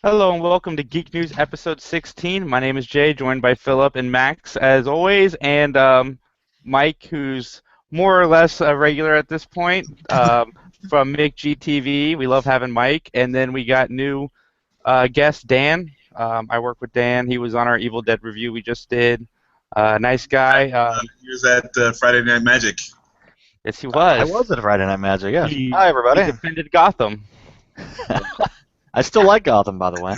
Hello and welcome to Geek News episode 16. My name is Jay, joined by Philip and Max as always, and Mike, who's more or less a regular at this point from McGTV. We love having Mike, and then we got new guest Dan. I work with Dan. He was on our Evil Dead review we just did. Nice guy. He was at Friday Night Magic. Yes, he I was. was at Friday Night Magic, yes. He, Hi, he everybody. defended Gotham. I still like Gotham, by the way.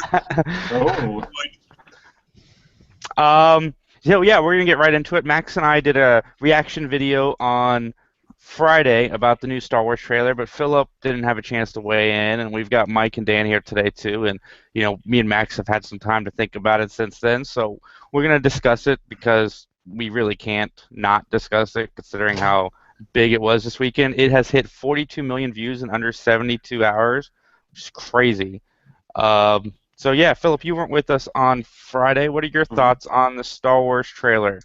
Oh, So yeah, we're gonna get right into it. Max and I did a reaction video on Friday about the new Star Wars trailer, but Philip didn't have a chance to weigh in, and we've got Mike and Dan here today too. And me and Max have had some time to think about it since then, so we're gonna discuss it because we really can't not discuss it, considering how big it was this weekend. It has hit 42 million views in under 72 hours, which is crazy. So yeah, Philip, you weren't with us on Friday. What are your thoughts on the Star Wars trailer?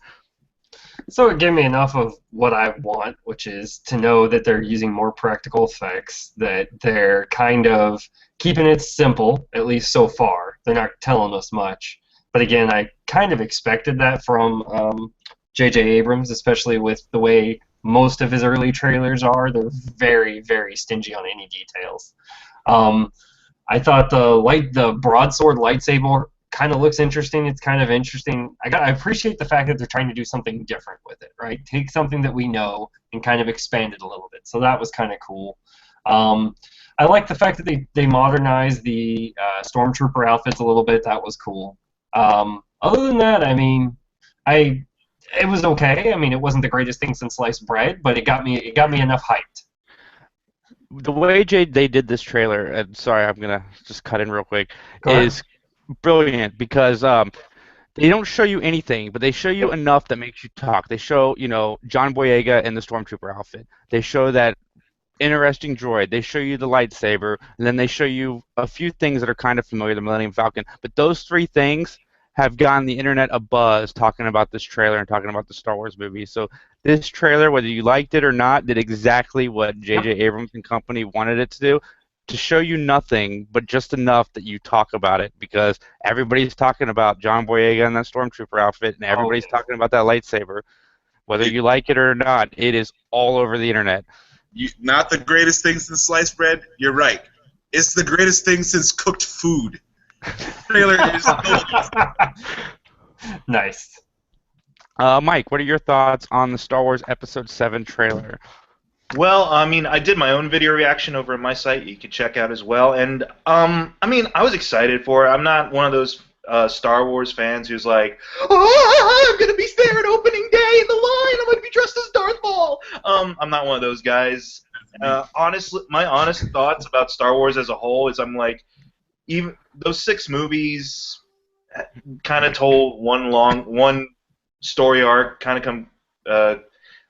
so it gave me enough of what I want, which is to know that they're using more practical effects, that they're kind of keeping it simple, at least so far. They're not telling us much. But again, I kind of expected that from J.J. Abrams, especially with the way most of his early trailers are. They're very, very stingy on any details. I thought the broadsword lightsaber kind of looks interesting. It's kind of interesting. I appreciate the fact that they're trying to do something different with it, right? Take something that we know and kind of expand it a little bit. So that was kind of cool. I like the fact that they modernized the stormtrooper outfits a little bit. That was cool. Other than that, I mean, it was okay. I mean, it wasn't the greatest thing since sliced bread, but it got me enough hyped. The way they did this trailer, and sorry, I'm gonna just cut in real quick, Go ahead. is brilliant because they don't show you anything, but they show you enough that makes you talk. They show, John Boyega in the Stormtrooper outfit. They show that interesting droid. They show you the lightsaber, and then they show you a few things that are kind of familiar, the Millennium Falcon. But those three things have gotten the internet abuzz talking about this trailer and talking about the Star Wars movie. So this trailer, whether you liked it or not, did exactly what J.J. Abrams and company wanted it to do, to show you nothing, but just enough that you talk about it, because everybody's talking about John Boyega in that Stormtrooper outfit, and everybody's talking about that lightsaber. Whether you like it or not, it is all over the internet. Not the greatest thing since sliced bread. You're right. It's the greatest thing since cooked food. Trailer is Nice. Mike, what are your thoughts on the Star Wars Episode 7 trailer? Well, I mean, I did my own video reaction over at my site. You could check out as well. And I mean, I was excited for it. I'm not one of those Star Wars fans who's like, "Oh, I'm gonna be there at opening day in the line. I'm gonna be dressed as Darth Maul." I'm not one of those guys. Honestly, my honest thoughts about Star Wars as a whole is I'm like, even those 6 movies kind of told one story arc, kind of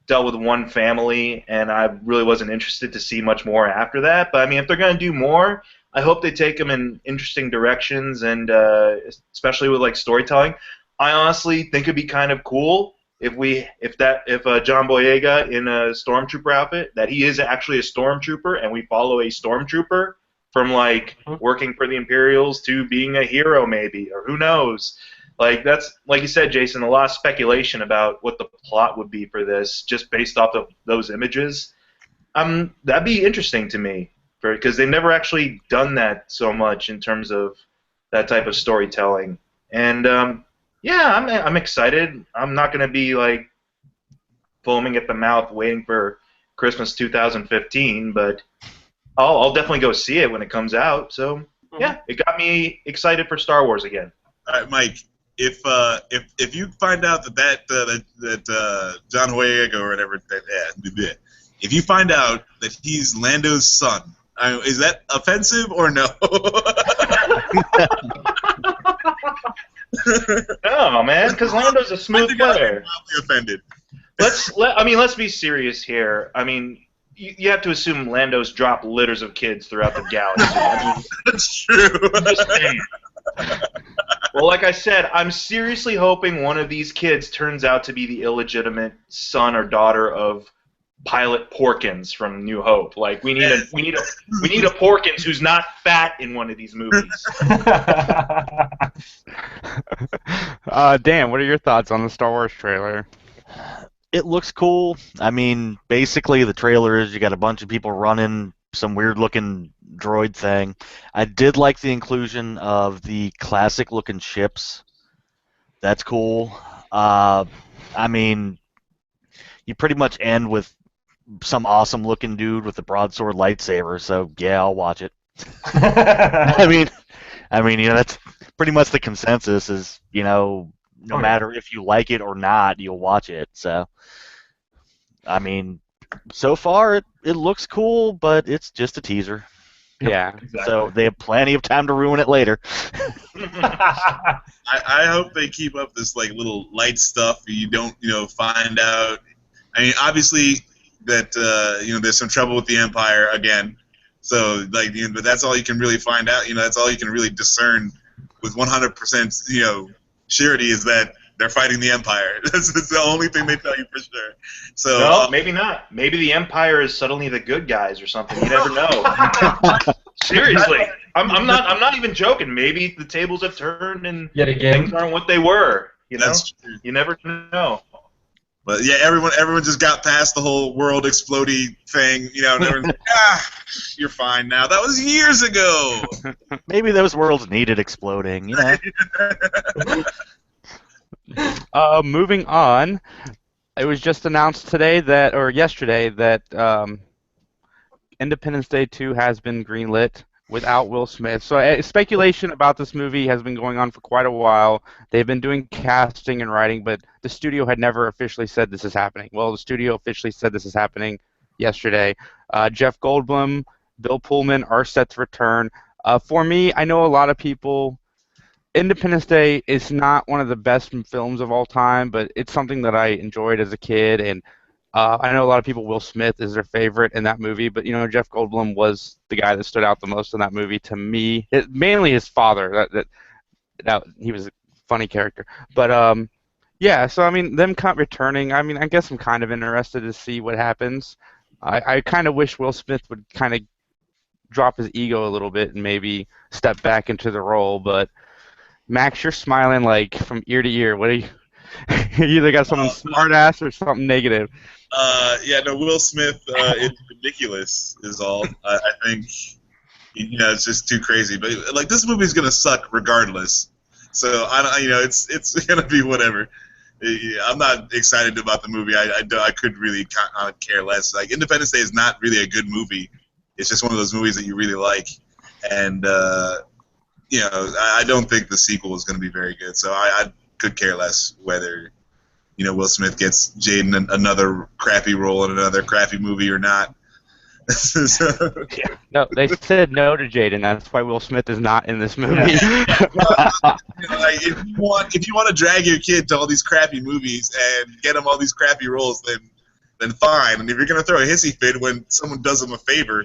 dealt with one family, and I really wasn't interested to see much more after that. But I mean, if they're going to do more, I hope they take them in interesting directions, and especially with like storytelling. I honestly think it'd be kind of cool if John Boyega in a stormtrooper outfit, that he is actually a stormtrooper, and we follow a stormtrooper from like working for the Imperials to being a hero, maybe, or who knows. Like, that's, like you said, Jason, a lot of speculation about what the plot would be for this, just based off of those images. That'd be interesting to me, because they've never actually done that so much in terms of that type of storytelling. And yeah, I'm excited. I'm not gonna be like foaming at the mouth waiting for Christmas 2015, but I'll definitely go see it when it comes out. So yeah, it got me excited for Star Wars again. all right, Mike. If you find out that John Boyega or whatever if you find out that he's Lando's son, is that offensive or no? No, man, because Lando's a smooth player. Offended. Let's be serious here. I mean, you have to assume Lando's dropped litters of kids throughout the galaxy. I mean, That's true. I'm just saying. Well, like I said, I'm seriously hoping one of these kids turns out to be the illegitimate son or daughter of Pilot Porkins from New Hope. Like we need a Porkins who's not fat in one of these movies. Dan, what are your thoughts on the Star Wars trailer? It looks cool. I mean, basically the trailer is you got a bunch of people running some weird looking droid thing. I did like the inclusion of the classic looking ships. That's cool. I mean, you pretty much end with some awesome looking dude with a broadsword lightsaber, so yeah, I'll watch it. I mean, that's pretty much the consensus is, no Okay. matter if you like it or not, you'll watch it. So, I mean, so far it looks cool, but it's just a teaser. Yeah. So they have plenty of time to ruin it later. I hope they keep up this like little light stuff. You don't find out. I mean, obviously that there's some trouble with the Empire again. So like but that's all you can really find out. That's all you can really discern with 100% surety is that they're fighting the Empire. That's the only thing they tell you for sure. So No, maybe not. Maybe the Empire is suddenly the good guys or something. You never know. Seriously, I'm not even joking. Maybe the tables have turned and Yet again. things aren't what they were. that's true. You never know. But yeah, everyone just got past the whole world exploding thing, and everyone's like, you're fine now. That was years ago. Maybe those worlds needed exploding. Moving on, it was just announced yesterday that Independence Day 2 has been greenlit without Will Smith. So speculation about this movie has been going on for quite a while. They've been doing casting and writing, but the studio had never officially said this is happening. Well, the studio officially said this is happening yesterday. Jeff Goldblum, Bill Pullman are set to return. For me, I know a lot of people. Independence Day is not one of the best films of all time, but it's something that I enjoyed as a kid, and I know a lot of people. Will Smith is their favorite in that movie, but Jeff Goldblum was the guy that stood out the most in that movie to me. Mainly his father. That he was a funny character, but yeah. So I mean, them returning. I mean, I guess I'm kind of interested to see what happens. I kind of wish Will Smith would kind of drop his ego a little bit and maybe step back into the role, but. Max, you're smiling like from ear to ear. What are you? You either got something smart ass or something negative. Yeah, no, Will Smith is ridiculous. Is all. I think it's just too crazy. But like this movie's gonna suck regardless. So it's gonna be whatever. I'm not excited about the movie. I could really care less. Like Independence Day is not really a good movie. It's just one of those movies that you really like, and I don't think the sequel is going to be very good. So I could care less whether Will Smith gets Jaden another crappy role in another crappy movie or not. No, they said no to Jaden. That's why Will Smith is not in this movie. Like, if you want to drag your kid to all these crappy movies and get him all these crappy roles, then fine. And if you're going to throw a hissy fit when someone does him a favor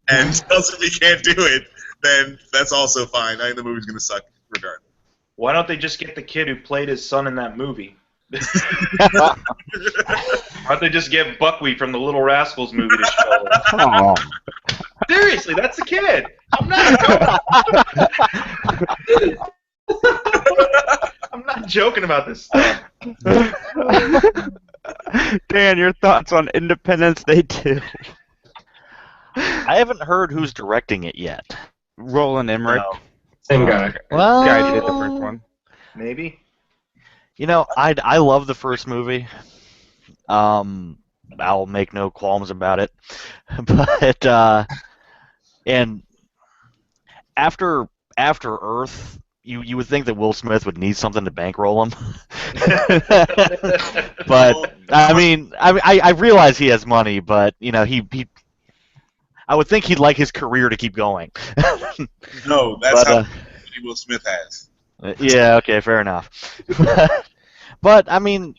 and tells him he can't do it, then that's also fine. I think the movie's going to suck regardless. Why don't they just get the kid who played his son in that movie? Why don't they just get Buckwheat from the Little Rascals movie to show? Oh. Seriously, that's the kid. I'm not joking about this stuff. Dan, your thoughts on Independence Day 2? I haven't heard who's directing it yet. Roland Emmerich. No. Same guy. Well, The guy who did the first one. Maybe. I love the first movie. I'll make no qualms about it. But and after Earth, you would think that Will Smith would need something to bankroll him. But I realize he has money, but he I would think he'd like his career to keep going. No, that's how Will Smith has. Yeah, okay, fair enough. But I mean,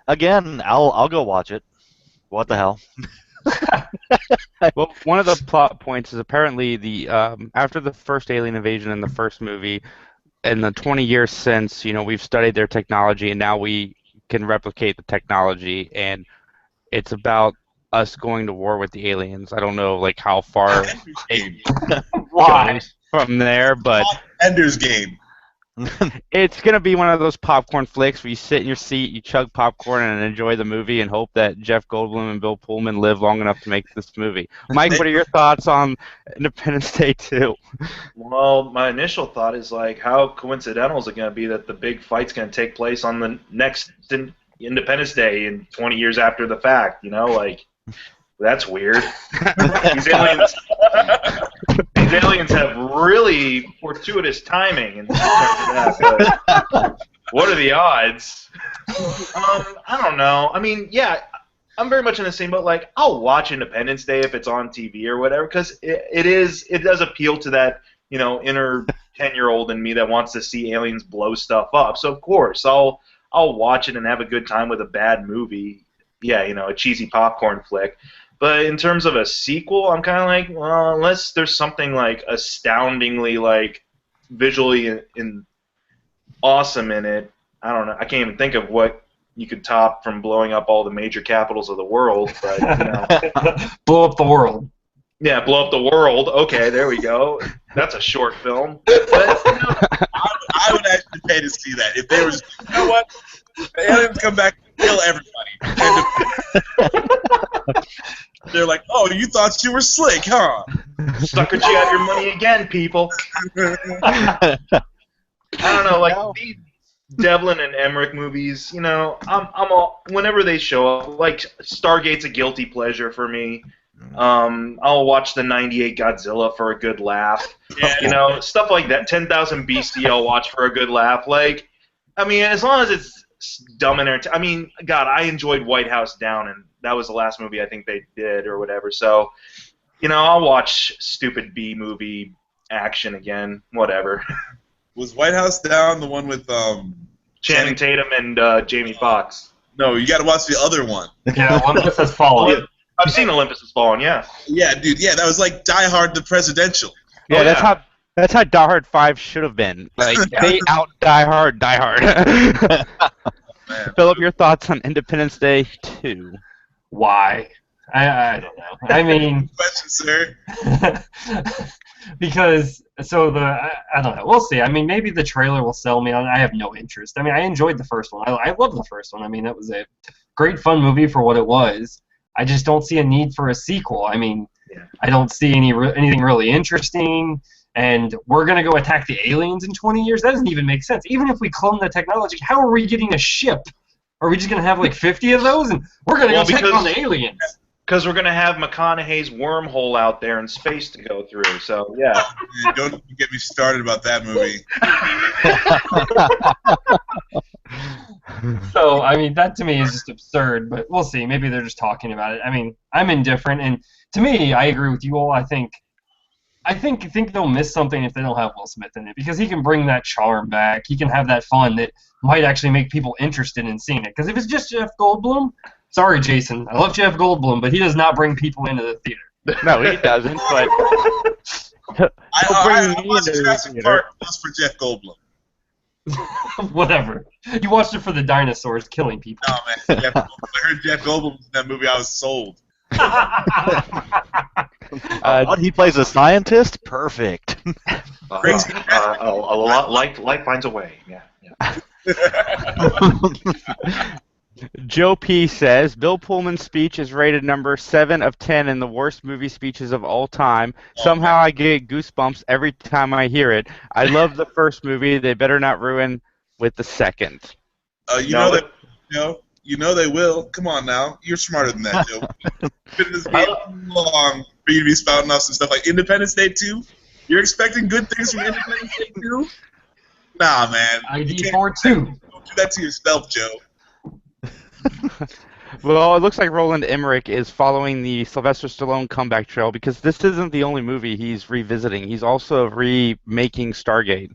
again, I'll go watch it. What the hell? Well, one of the plot points is apparently the after the first alien invasion in the first movie, in the 20 years since, we've studied their technology and now we can replicate the technology, and it's about us going to war with the aliens. I don't know like how far Ender's it Game. Why? goes from there, but Ender's Game. it's gonna be one of those popcorn flicks where you sit in your seat, you chug popcorn, and enjoy the movie, and hope that Jeff Goldblum and Bill Pullman live long enough to make this movie. Mike, what are your thoughts on Independence Day 2? Well, my initial thought is like, how coincidental is it going to be that the big fight's going to take place on the next Independence Day in 20 years after the fact? You know, like that's weird. these aliens, these aliens have really fortuitous timing in terms of that. But what are the odds? I don't know. I mean, yeah. I'm very much in the same boat. Like, I'll watch Independence Day if it's on TV or whatever, because it does appeal to that, you know, inner 10-year-old in me that wants to see aliens blow stuff up. So of course I'll watch it and have a good time with a bad movie. Yeah, you know, a cheesy popcorn flick. But in terms of a sequel, I'm kind of like, well, unless there's something like astoundingly like visually awesome in it, I don't know. I can't even think of what you could top from blowing up all the major capitals of the world, but you know. Blow up the world. Yeah, blow up the world. Okay, there we go. That's a short film. But, you know, I would actually pay to see that. If they were just, you know what? The aliens come back and kill everybody. They're like, oh, you thought you were slick, huh? suckered you out your money again, people. I don't know, like these Devlin and Emmerich movies, you know, I'm all, whenever they show up, like Stargate's a guilty pleasure for me. I'll watch the '98 Godzilla for a good laugh. Yeah. You know, stuff like that. 10,000 BC I'll watch for a good laugh. Like, I mean, as long as it's dumb and I mean, God, I enjoyed White House Down, and that was the last movie I think they did or whatever. So, you know, I'll watch stupid B movie action again, whatever. Was White House Down the one with Channing Tatum and Jamie Foxx. No, you got to watch the other one. Yeah, Olympus Has Fallen. I've seen Olympus Has Fallen, yeah. Yeah, dude. Yeah, that was like Die Hard the presidential. Yeah, Oh, that's yeah. how Die Hard 5 should have been. Like they out Die Hard, Die Hard. Man. Philip, your thoughts on Independence Day 2? Why? I don't know. I mean, Question, sir. because I don't know. We'll see. I mean, maybe the trailer will sell me on it. I have no interest. I mean, I enjoyed the first one. I love the first one. I mean, it was a great fun movie for what it was. I just don't see a need for a sequel. I mean, Yeah. I don't see anything really interesting. And we're gonna go attack the aliens in 20 years? That doesn't even make sense. Even if we clone the technology, how are we getting a ship? Are we just gonna have like 50 of those and we're gonna Well, go take because- on the aliens? Because we're going to have McConaughey's wormhole out there in space to go through. So, yeah. Man, don't even get me started about that movie. So, I mean, that to me is just absurd, but we'll see. Maybe they're just talking about it. I mean, I'm indifferent, and to me, I agree with you all. I think they'll miss something if they don't have Will Smith in it, because he can bring that charm back. He can have that fun that might actually make people interested in seeing it. Because if it's just Jeff Goldblum, sorry, Jason, I love Jeff Goldblum, but he does not bring people into the theater. No, he doesn't. But I bring me watched into the Jurassic theater. Park just for Jeff Goldblum. Whatever. You watched it for the dinosaurs killing people. No, man. Jeff Goldblum. I heard Jeff Goldblum was in that movie. I was sold. He plays a scientist? Perfect. Crazy. Life finds a way. Yeah. Joe P says Bill Pullman's speech is rated number 7 of 10 in the worst movie speeches of all time. Somehow I get goosebumps every time I hear it. I love the first movie. They better not ruin with the second. You know they will. Come on now. You're smarter than that, Joe. It's been this game long for you to be spouting off some stuff like Independence Day 2? You're expecting good things from Independence Day 2? Nah, man. ID42. Don't do that to yourself, Joe. Well, it looks like Roland Emmerich is following the Sylvester Stallone comeback trail because this isn't the only movie he's revisiting. He's also remaking Stargate.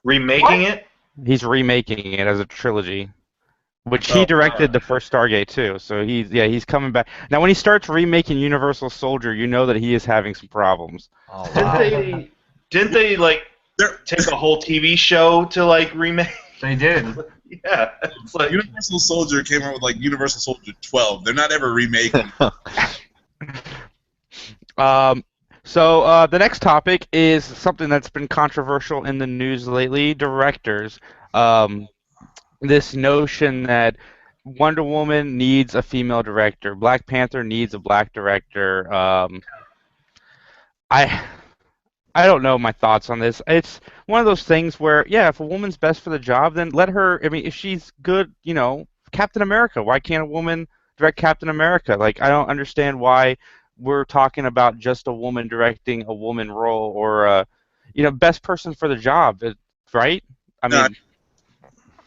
Remaking it? He's remaking it as a trilogy, which he directed the first Stargate too. So he's coming back. Now, when he starts remaking Universal Soldier, you know that he is having some problems. Oh, wow. Didn't they like take a whole TV show to like remake? They did. Yeah, it's like Universal Soldier came out with like Universal Soldier 12. They're not ever remaking. The next topic is something that's been controversial in the news lately: directors. Um, this notion that Wonder Woman needs a female director, Black Panther needs a black director. I I don't know my thoughts on this. It's one of those things where, yeah, if a woman's best for the job, then let her. I mean, if she's good, Captain America. Why can't a woman direct Captain America? Like, I don't understand why we're talking about just a woman directing a woman role or, best person for the job, right? I No, mean,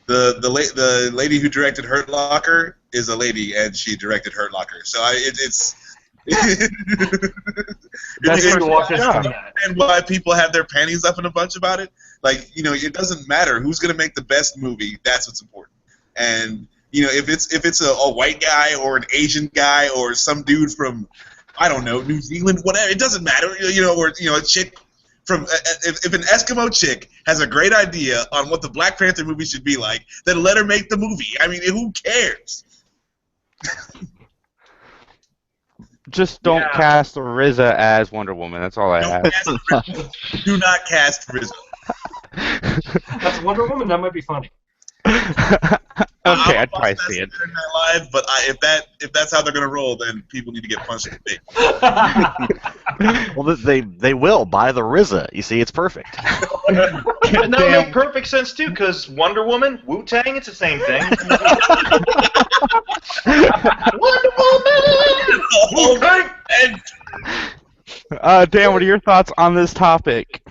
the lady who directed Hurt Locker is a lady, and she directed Hurt Locker. So it's. That's Maybe for walk us sure. through that. And why people have their panties up in a bunch about it. Like, it doesn't matter who's gonna make the best movie. That's what's important. And if it's a white guy or an Asian guy or some dude from, I don't know, New Zealand, whatever, it doesn't matter. Or a chick from if an Eskimo chick has a great idea on what the Black Panther movie should be like, then let her make the movie. I mean, who cares? Just don't Yeah. cast RZA as Wonder Woman. That's all I Don't ask. cast RZA. Do not cast RZA. That's Wonder Woman. That might be funny. Okay, I'll I'd probably watch that see it. Saturday Night Live, but if that's how they're gonna roll, then people need to get punched in the face. Well, they will buy the RZA. You see, it's perfect. and that would make perfect sense too, because Wonder Woman, Wu-Tang, it's the same thing. Wonder Woman. Dan, what are your thoughts on this topic?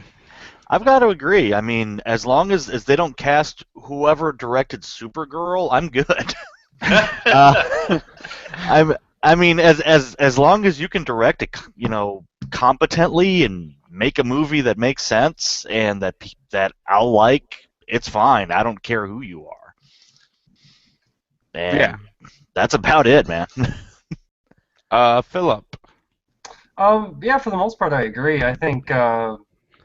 I've got to agree. I mean, as long as they don't cast whoever directed Supergirl, I'm good. I mean, as long as you can direct it, competently and make a movie that makes sense and that I'll like, it's fine. I don't care who you are. And Yeah. that's about it, man. Philip. Yeah, for the most part, I agree. I think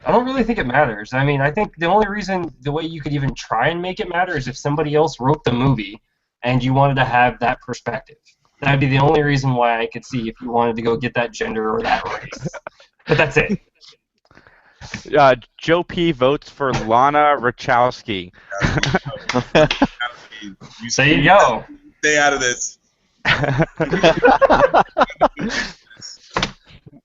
I don't really think it matters. I mean, I think the only reason, the way you could even try and make it matter is if somebody else wrote the movie and you wanted to have that perspective. That'd be the only reason why I could see if you wanted to go get that gender or that race. But that's it. Joe P votes for Lana Wachowski. There you go. Stay out of this.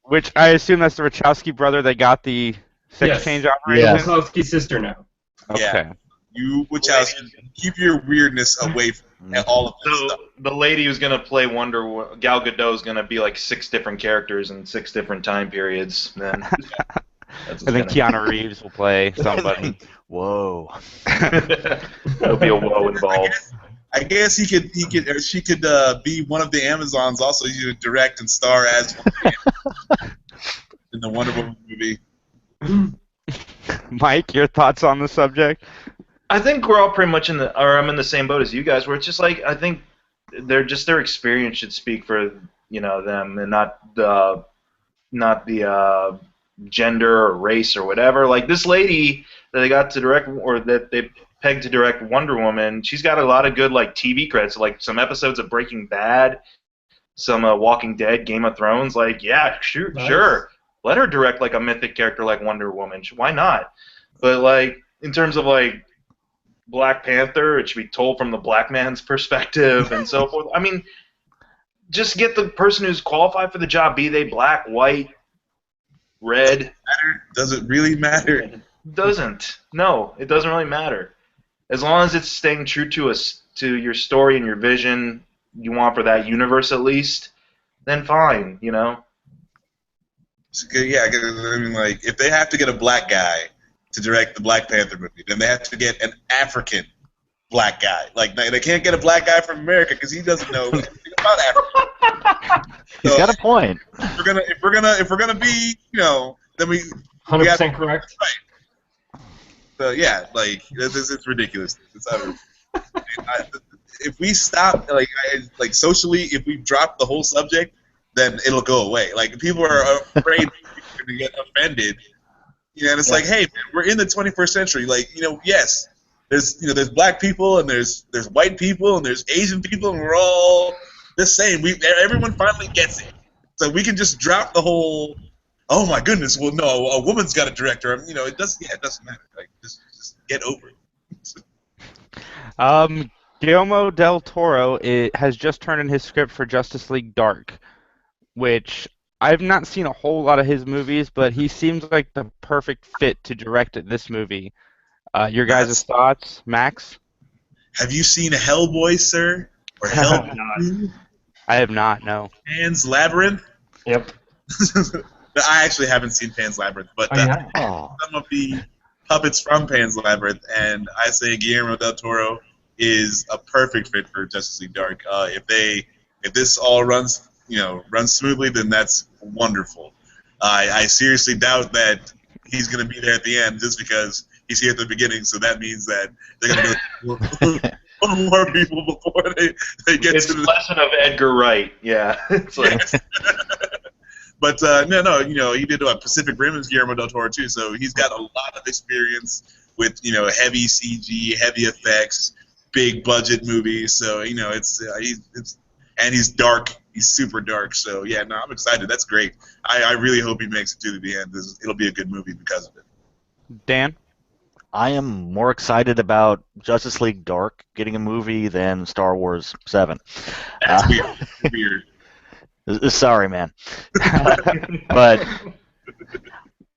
Which I assume that's the Wachowski brother that got the sex Yes. change operation? Yes. Wachowski's sister now. Okay. Yeah. You, Wachowski, keep your weirdness away from all of this So stuff. the lady who's gonna play Gal Gadot is gonna be like 6 different characters in 6 different time periods. Then I think Keanu Reeves will play somebody. Whoa. There'll be a woe involved. I guess she could be one of the Amazons. Also, you would direct and star as in the Wonder Woman movie. Mike, your thoughts on the subject? I think we're all pretty much I'm in the same boat as you guys, where it's just like I think their experience should speak for them, and not the gender or race or whatever. Like this lady that they got to direct, or that they pegged to direct Wonder Woman, she's got a lot of good like TV credits, like some episodes of Breaking Bad, some Walking Dead, Game of Thrones. Like, yeah, sure, Nice. sure, let her direct like a mythic character like Wonder Woman. Why not? But like in terms of like Black Panther, it should be told from the black man's perspective and so forth. I mean, just get the person who's qualified for the job, be they black, white, red. Does it really matter? It doesn't. No, it doesn't really matter. As long as it's staying true to your story and your vision you want for that universe at least, then fine, Yeah, I mean, like, if they have to get a black guy to direct the Black Panther movie, then they have to get an African black guy. Like, they can't get a black guy from America because he doesn't know anything about Africa. He's got a point. If we're gonna be, then we 100% correct. So yeah, like it's ridiculous. It's utter. If we stop, like socially, if we drop the whole subject, then it'll go away. Like people are afraid they're gonna get offended. And it's like, hey, man, we're in the 21st century. Like, yes, there's black people and there's white people and there's Asian people and we're all the same. Everyone finally gets it, so we can just drop the whole. Oh my goodness! Well, no, a woman's got a director. It does. Yeah, it doesn't matter. Like, just get over it. Um, Guillermo del Toro has just turned in his script for Justice League Dark, which I've not seen a whole lot of his movies, but he seems like the perfect fit to direct this movie. Your guys' thoughts, Max? Have you seen Hellboy, sir? Or Hellboy? I have not, no. Pan's Labyrinth? Yep. I actually haven't seen Pan's Labyrinth, but some of the puppets from Pan's Labyrinth, and I say Guillermo del Toro is a perfect fit for Justice League Dark. If this all runs smoothly, then that's wonderful. I seriously doubt that he's going to be there at the end just because he's here at the beginning, so that means that they're going to do more people before they get it's to the lesson of Edgar Wright. Yeah, it's like. But no, he did Pacific Rim as Guillermo del Toro too, so he's got a lot of experience with heavy CG, heavy effects, big budget movies. So and he's dark, he's super dark. So yeah, no, I'm excited. That's great. I really hope he makes it to the end. It'll be a good movie because of it. Dan? I am more excited about Justice League Dark getting a movie than Star Wars 7. That's weird. Sorry, man. But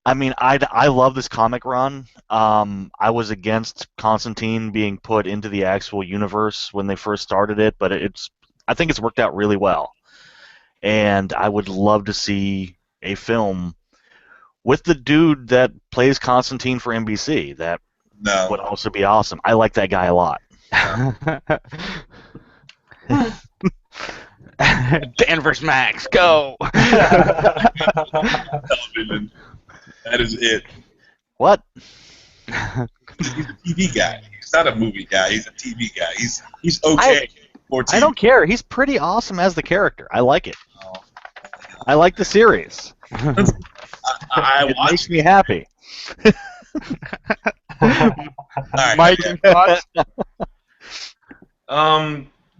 I mean, I love this comic run. I was against Constantine being put into the actual universe when they first started it, but I think it's worked out really well. And I would love to see a film with the dude that plays Constantine for NBC. That would also be awesome. I like that guy a lot. Dan vs. Max, go! Television. That is it. What? He's a TV guy. He's not a movie guy. He's a TV guy. He's okay for TV. I don't care. He's pretty awesome as the character. I like it. I like the series. It makes me happy. Right. Mike, thoughts?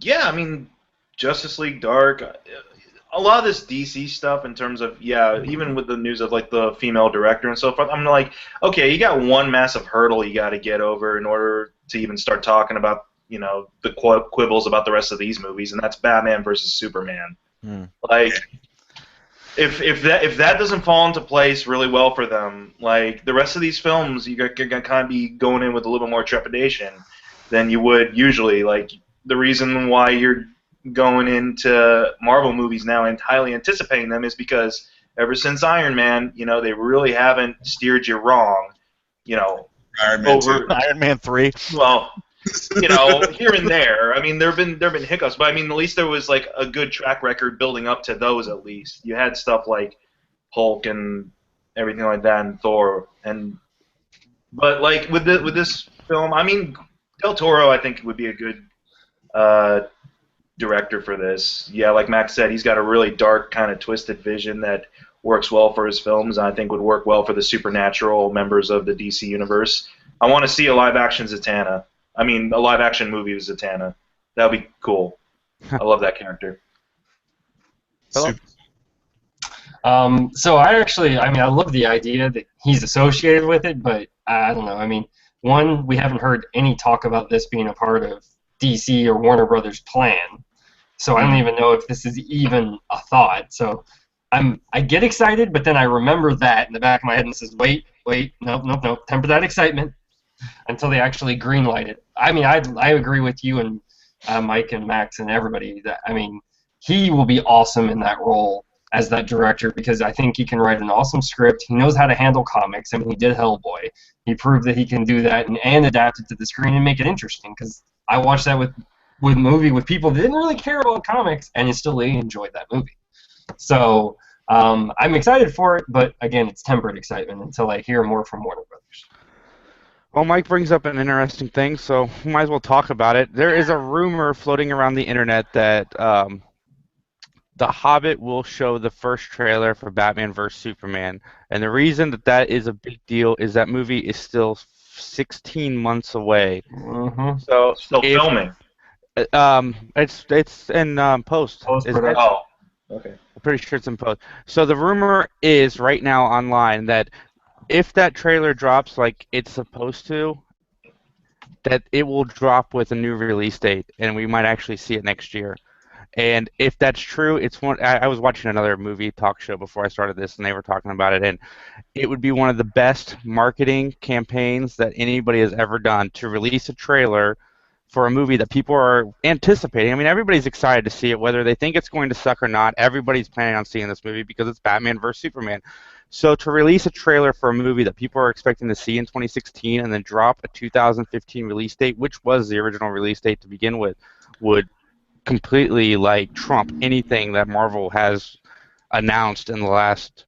Yeah, I mean, Justice League Dark, a lot of this DC stuff in terms of, even with the news of, like, the female director and so forth, I'm like, okay, you got one massive hurdle you got to get over in order to even start talking about, the quibbles about the rest of these movies, and that's Batman versus Superman. Like, if that doesn't fall into place really well for them, like, the rest of these films, you're going to kind of be going in with a little more trepidation than you would usually. Like, the reason why you're going into Marvel movies now and highly anticipating them is because ever since Iron Man, they really haven't steered you wrong, Iron Man over 2. Iron Man 3. Well, here and there. I mean, there've been hiccups, but I mean, at least there was like a good track record building up to those. At least you had stuff like Hulk and everything like that, and Thor, but like with this film, I mean, Del Toro, I think would be a good director for this. Yeah, like Max said, he's got a really dark, kind of twisted vision that works well for his films, and I think would work well for the supernatural members of the DC universe. I want to see a live-action Zatanna. I mean, a live-action movie with Zatanna. That would be cool. I love that character. So I love the idea that he's associated with it, but I don't know. I mean, one, we haven't heard any talk about this being a part of DC or Warner Brothers' plan. So I don't even know if this is even a thought. So I get excited, but then I remember that in the back of my head and says, wait, nope, temper that excitement until they actually greenlight it. I mean, I agree with you and Mike and Max and everybody that, I mean, he will be awesome in that role as that director because I think he can write an awesome script. He knows how to handle comics. I mean, he did Hellboy. He proved that he can do that and adapt it to the screen and make it interesting because I watched that with a movie with people that didn't really care about comics and still enjoyed that movie. So I'm excited for it, but again, it's tempered excitement until I hear more from Warner Brothers. Well, Mike brings up an interesting thing, so we might as well talk about it. There is a rumor floating around the internet that The Hobbit will show the first trailer for Batman vs. Superman, and the reason that is a big deal is that movie is still 16 months away. Mm-hmm. So Still if filming. it's in post, Post isn't it? production. Oh, okay. I'm pretty sure it's in post. So the rumor is right now online that if that trailer drops like it's supposed to, that it will drop with a new release date, and we might actually see it next year. And if that's true, it's one. I was watching another movie talk show before I started this, and they were talking about it, and it would be one of the best marketing campaigns that anybody has ever done to release a trailer for a movie that people are anticipating. I mean, everybody's excited to see it, whether they think it's going to suck or not. Everybody's planning on seeing this movie because it's Batman versus Superman. So to release a trailer for a movie that people are expecting to see in 2016 and then drop a 2015 release date, which was the original release date to begin with, would completely like trump anything that Marvel has announced in the last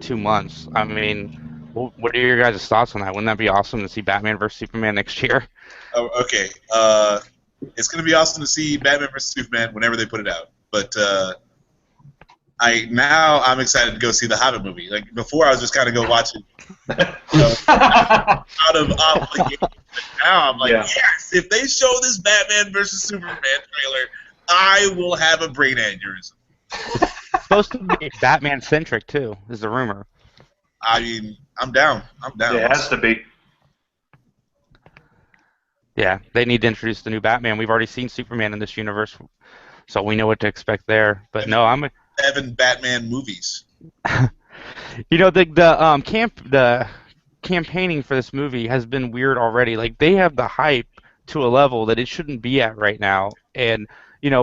2 months. I mean, what are your guys' thoughts on that? Wouldn't that be awesome to see Batman versus Superman next year? Oh, okay. It's gonna be awesome to see Batman vs Superman whenever they put it out. But I'm excited to go see the Hobbit movie. Like before, I was just kind of go watch it out of obligation. But now I'm like, Yeah. yes, if they show this Batman vs Superman trailer, I will have a brain aneurysm. It's supposed to be Batman centric too, is the rumor. I mean, I'm down. I'm down. It has to be. Yeah, they need to introduce the new Batman. We've already seen Superman in this universe, so we know what to expect there. But no, I'm 7 Batman movies. the campaigning for this movie has been weird already. Like they have the hype to a level that it shouldn't be at right now. And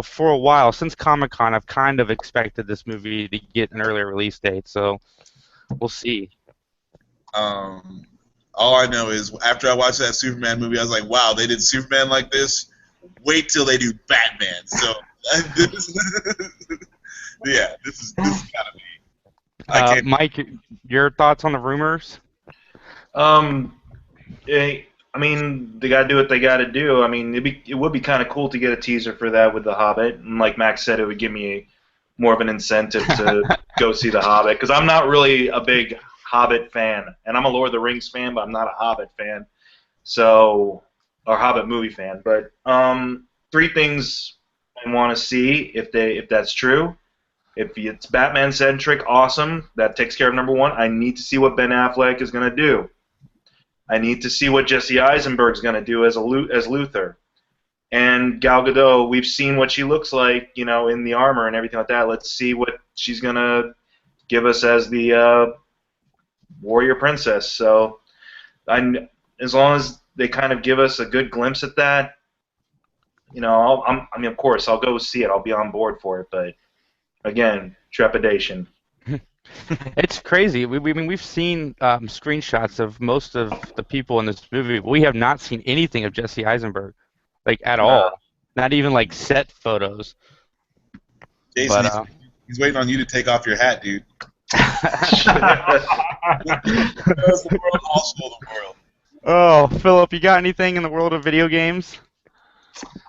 for a while since Comic-Con, I've kind of expected this movie to get an earlier release date. So we'll see. All I know is after I watched that Superman movie, I was like, wow, they did Superman like this? Wait till they do Batman. So, yeah, this is gotta be. I can't. Mike, your thoughts on the rumors? I mean, they gotta do what they gotta do. I mean, it would be kind of cool to get a teaser for that with The Hobbit, and like Max said, it would give me more of an incentive to go see The Hobbit, because I'm not really a big Hobbit fan, and I'm a Lord of the Rings fan, but I'm not a Hobbit fan, or Hobbit movie fan. But 3 things I want to see if that's true. If it's Batman centric, awesome. That takes care of number 1. I need to see what Ben Affleck is gonna do. I need to see what Jesse Eisenberg's going to do as Luthor. And Gal Gadot, we've seen what she looks like, in the armor and everything like that. Let's see what she's going to give us as the warrior princess. So, as long as they kind of give us a good glimpse at that, of course, I'll go see it. I'll be on board for it. But, again, trepidation. It's crazy. We've seen screenshots of most of the people in this movie, but we have not seen anything of Jesse Eisenberg, like at all. Not even like set photos. Jason, he's waiting on you to take off your hat, dude. The world, I'll show the world. Oh, Philip, you got anything in the world of video games?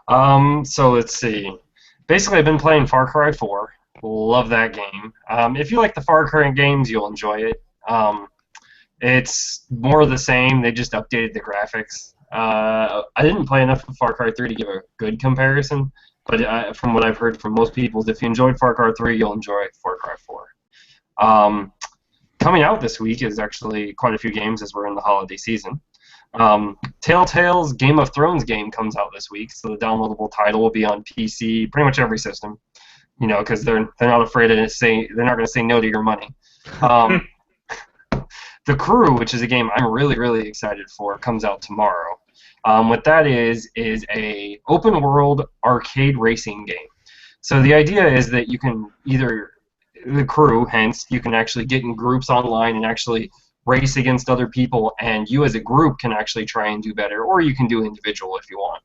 So let's see. Basically, I've been playing Far Cry 4. Love that game. If you like the Far Cry games, you'll enjoy it. It's more of the same. They just updated the graphics. I didn't play enough of Far Cry 3 to give a good comparison, but from what I've heard from most people, if you enjoyed Far Cry 3, you'll enjoy Far Cry 4. Coming out this week is actually quite a few games as we're in the holiday season. Telltale's Game of Thrones game comes out this week, so the downloadable title will be on PC, pretty much every system. Because they're not afraid to they're not going to say no to your money. The Crew, which is a game I'm really, really excited for, comes out tomorrow. What that is a open world arcade racing game. So the idea is that you can the crew, hence, you can actually get in groups online and actually race against other people, and you as a group can actually try and do better, or you can do individual if you want.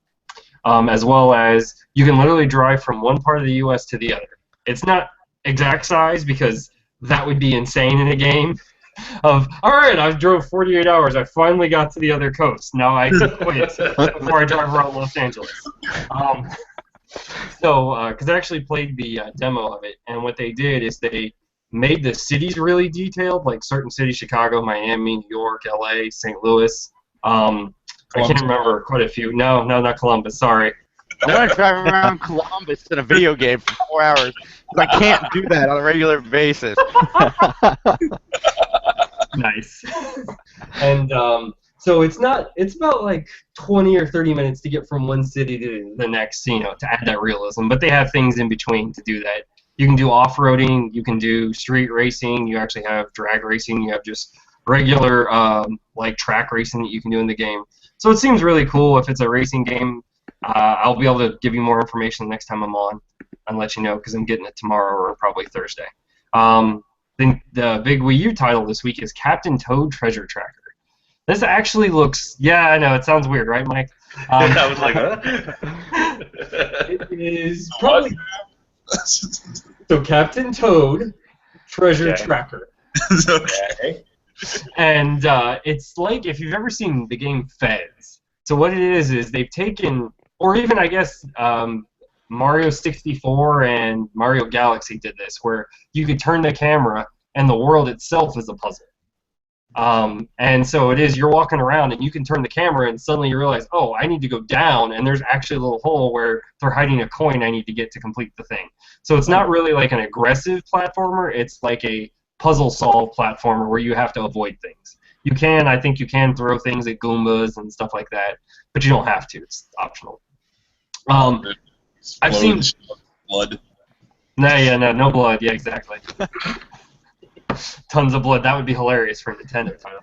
As well as you can literally drive from one part of the U.S. to the other. It's not exact size because that would be insane in a game. All right, I've drove 48 hours. I finally got to the other coast. Now I can quit before I drive around Los Angeles. Because I actually played the demo of it, and what they did is they made the cities really detailed, like certain cities, Chicago, Miami, New York, L.A., St. Louis. I can't remember quite a few. No, not Columbus. Sorry. I'm going to drive around Columbus in a video game for 4 hours because I can't do that on a regular basis. Nice. And so it's about like 20 or 30 minutes to get from one city to the next, to add that realism. But they have things in between to do that. You can do off-roading, you can do street racing, you actually have drag racing, you have just regular like track racing that you can do in the game. So it seems really cool. If it's a racing game, I'll be able to give you more information the next time I'm on and let you know, because I'm getting it tomorrow or probably Thursday. Then the big Wii U title this week is Captain Toad Treasure Tracker. This actually looks, yeah, I know, it sounds weird, right, Mike? I was like, huh? It is probably... So Captain Toad Treasure Tracker. Okay. And it's like, if you've ever seen the game Fez. So what it is they've taken, or even I guess Mario 64 and Mario Galaxy did this, where you could turn the camera and the world itself is a puzzle. And so it is, you're walking around and you can turn the camera and suddenly you realize, oh, I need to go down, and there's actually a little hole where they're hiding a coin I need to get to complete the thing. So it's not really like an aggressive platformer, it's like a puzzle solve platformer where you have to avoid things. I think you can throw things at Goombas and stuff like that, but you don't have to. It's optional. I've seen blood. No blood. Yeah, exactly. Tons of blood. That would be hilarious for a Nintendo title,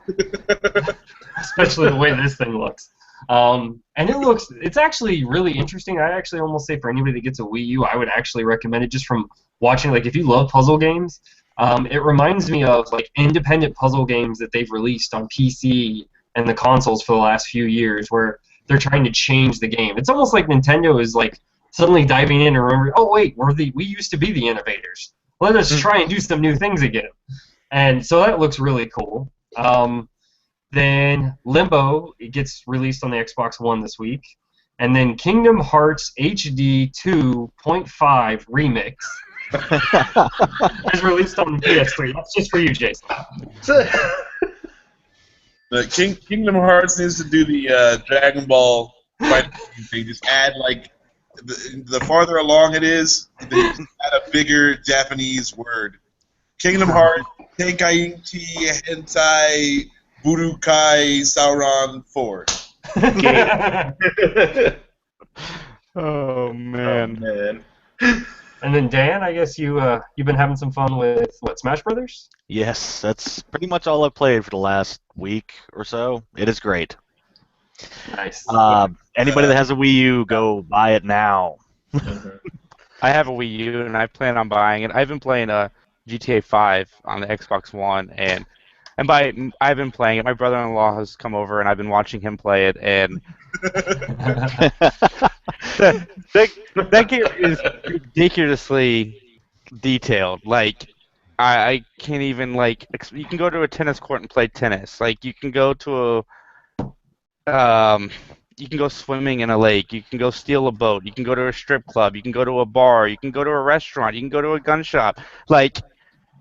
especially the way this thing looks. And it's actually really interesting. I actually almost say for anybody that gets a Wii U, I would actually recommend it just from watching. Like, if you love puzzle games. It reminds me of like independent puzzle games that they've released on PC and the consoles for the last few years, where they're trying to change the game. It's almost like Nintendo is like suddenly diving in and remembering, oh wait, we used to be the innovators. Let us try and do some new things again. And so that looks really cool. Then Limbo, it gets released on the Xbox One this week. And then Kingdom Hearts HD 2.5 Remix is released on PS3. That's just for you, Jason. Kingdom Hearts needs to do the Dragon Ball fight thing. Just add, like, the farther along it is, they just add a bigger Japanese word. Kingdom Hearts, Tenkaichi Hentai Budokai Sauron 4. Oh, man. And then Dan, I guess you've been having some fun with Smash Brothers? Yes, that's pretty much all I've played for the last week or so. It is great. Nice. Anybody that has a Wii U, go buy it now. I have a Wii U and I plan on buying it. I've been playing GTA 5 on the Xbox One, and I've been playing it. My brother-in-law has come over and I've been watching him play it, and that game is ridiculously detailed. Like, I can't even, like, you can go to a tennis court and play tennis. Like, you can go to you can go swimming in a lake, you can go steal a boat, you can go to a strip club, you can go to a bar, you can go to a restaurant, you can go to a gun shop. Like,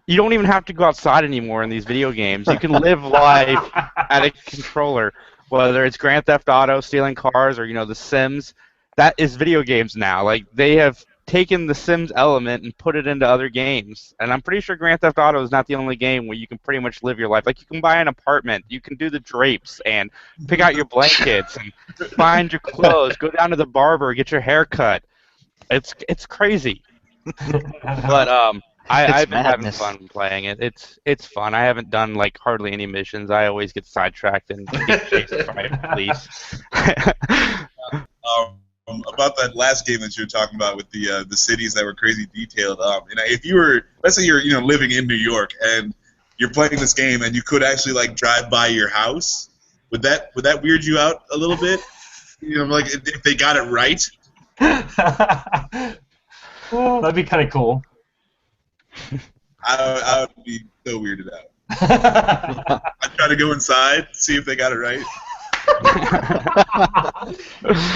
you don't even have to go outside anymore in these video games. You can live life at a controller, whether it's Grand Theft Auto, stealing cars, or, The Sims. That is video games now. Like, they have taken the Sims element and put it into other games. And I'm pretty sure Grand Theft Auto is not the only game where you can pretty much live your life. Like, you can buy an apartment, you can do the drapes, and pick out your blankets, and find your clothes, go down to the barber, get your hair cut. It's crazy. But, I've been having fun playing it. It's fun. I haven't done, like, hardly any missions. I always get sidetracked and get chased by police. About that last game that you were talking about with the cities that were crazy detailed. And if you were, let's say you're living in New York and you're playing this game and you could actually, like, drive by your house, would that weird you out a little bit? Like, if they got it right. That'd be kind of cool. I would be so weirded out. I'd try to go inside, see if they got it right.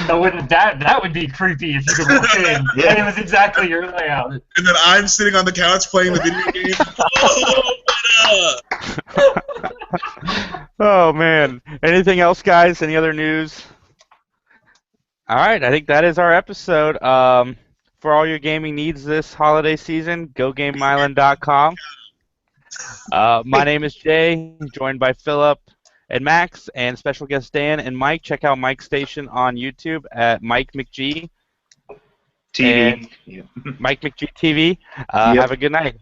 That would be creepy if you could walk in and it was exactly your layout. And then I'm sitting on the couch playing the video game. Oh man. Anything else, guys? Any other news? All right, I think that is our episode. For all your gaming needs this holiday season, GoGameIsland.com. My name is Jay, joined by Philip and Max, and special guest Dan and Mike. Check out Mike's station on YouTube at Mike McG TV. and Mike McG TV. Yep. Have a good night.